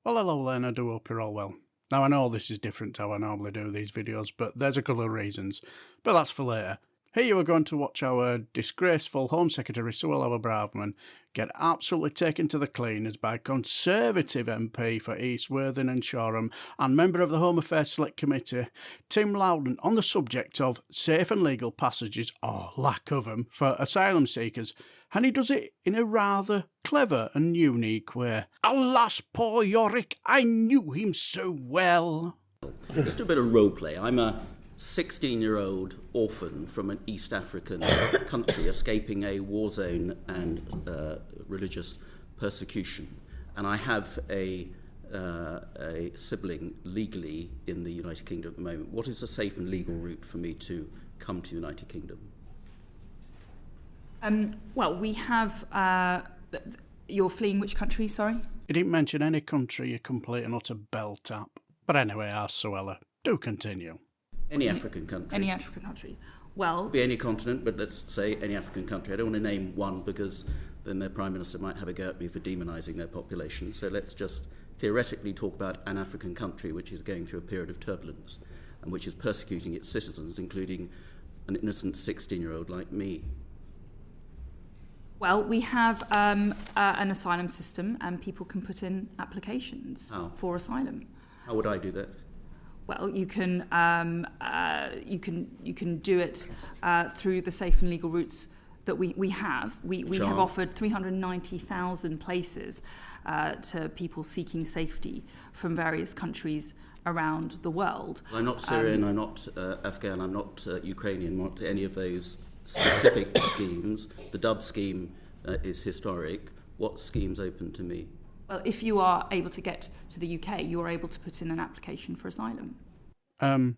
Well, hello then, I do hope you're all well. Now I know this is different to how I normally do these videos, but there's a couple of reasons. But that's for later. Here you are going to watch our disgraceful Home Secretary Suella Braverman get absolutely taken to the cleaners by Conservative MP for East Worthing and Shoreham and member of the Home Affairs Select Committee, Tim Loughton, on the subject of safe and legal passages, or lack of them, for asylum seekers. And he does it in a rather clever and unique way. Alas, poor Yorick, I knew him so well. Just a bit of role play. I'm a 16-year-old orphan from an East African country escaping a war zone and religious persecution. And I have a sibling legally in the United Kingdom at the moment. What is a safe and legal route for me to come to the United Kingdom? Well, we have... you're fleeing which country, sorry? He didn't mention any country, you complete and utter bell tap. But anyway, our Suella, do continue. Any African country. Any African country. Well... Be any continent, but let's say any African country. I don't want to name one because then their Prime Minister might have a go at me for demonising their population. So let's just theoretically talk about an African country which is going through a period of turbulence and which is persecuting its citizens, including an innocent 16-year-old like me. Well, we have an asylum system and people can put in applications for asylum. How would I do that? Well, you can do it through the safe and legal routes that we have. We have offered 390,000 places to people seeking safety from various countries around the world. I'm not Syrian, I'm not Afghan, I'm not Ukrainian, not any of those specific schemes. The Dub scheme is historic. What scheme's open to me? Well, if you are able to get to the UK, you are able to put in an application for asylum. Run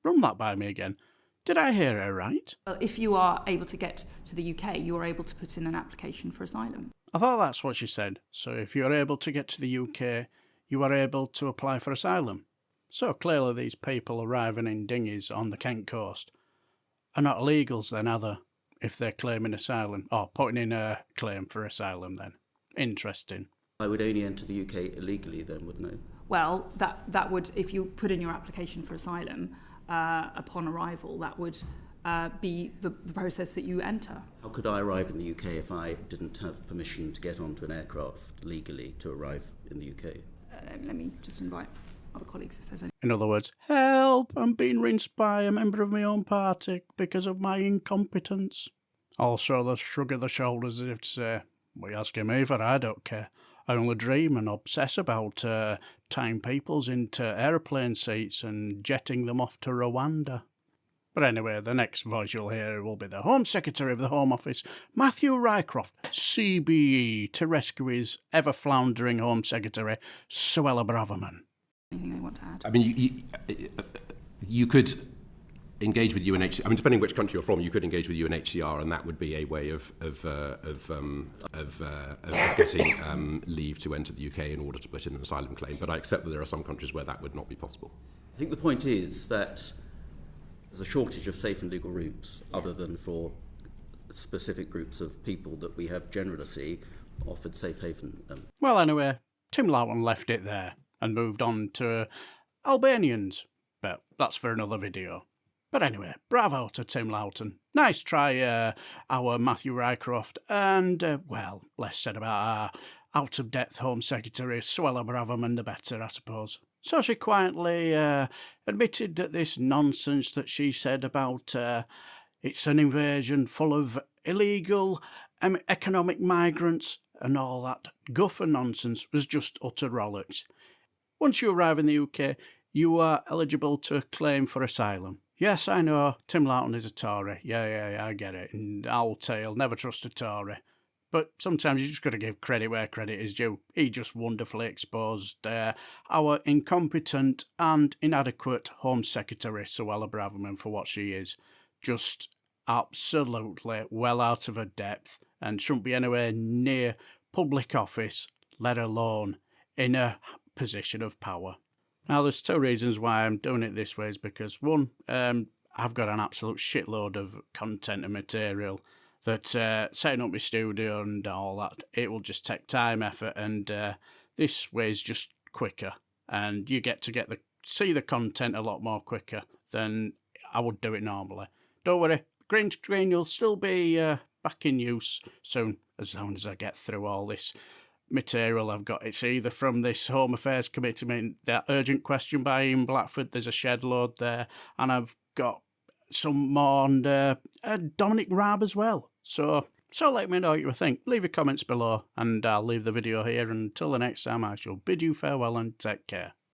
that by me again. Did I hear her right? Well, if you are able to get to the UK, you are able to put in an application for asylum. I thought that's what she said. So if you're able to get to the UK, you are able to apply for asylum. So clearly these people arriving in dinghies on the Kent coast are not illegals then, are they? If they're claiming asylum, or putting in a claim for asylum then. Interesting. I would only enter the UK illegally then, wouldn't I? Well, that would, if you put in your application for asylum upon arrival, that would be the process that you enter. How could I arrive in the UK if I didn't have permission to get onto an aircraft legally to arrive in the UK? Let me just invite other colleagues if there's any. In other words, help, I'm being rinsed by a member of my own party because of my incompetence. Also, the shrug of the shoulders as if to say, what are you asking me for? I don't care. I only dream and obsess about tying peoples into aeroplane seats and jetting them off to Rwanda. But anyway, the next voice you'll hear will be the Home Secretary of the Home Office, Matthew Rycroft, CBE, to rescue his ever-floundering Home Secretary, Suella Braverman. Anything they want to add? I mean, you could engage with UNHCR. I mean, depending which country you're from, you could engage with UNHCR, and that would be a way of getting leave to enter the UK in order to put in an asylum claim. But I accept that there are some countries where that would not be possible. I think the point is that there's a shortage of safe and legal routes other than for specific groups of people that we have generously offered safe haven. Well, anyway, Tim Loughton left it there and moved on to Albanians. But that's for another video. But anyway, bravo to Tim Loughton. Nice try, our Matthew Rycroft. And, well, less said about our out-of-depth Home Secretary, Suella Braverman, the better, I suppose. So she quietly admitted that this nonsense that she said about it's an invasion full of illegal economic migrants and all that guff and nonsense was just utter rollocks. Once you arrive in the UK, you are eligible to claim for asylum. Yes, I know, Tim Loughton is a Tory. Yeah, I get it. And old tale, never trust a Tory. But sometimes you just got to give credit where credit is due. He just wonderfully exposed our incompetent and inadequate Home Secretary, Suella Braverman, for what she is. Just absolutely well out of her depth and shouldn't be anywhere near public office, let alone in a position of power. Now, there's two reasons why I'm doing it this way is because, one, I've got an absolute shitload of content and material that setting up my studio and all that, it will just take time, effort, and This way is just quicker, and you get to see the content a lot more quicker than I would do it normally. Don't worry, green screen will still be back in use soon, as soon as I get through all this material I've got. It's either from this Home Affairs Committee meeting, that urgent question by Ian Blackford, there's a shed load there, and I've got some more on Dominic Raab as well. So let me know what you think. Leave your comments below, and I'll leave the video here. Until the next time, I shall bid you farewell and take care.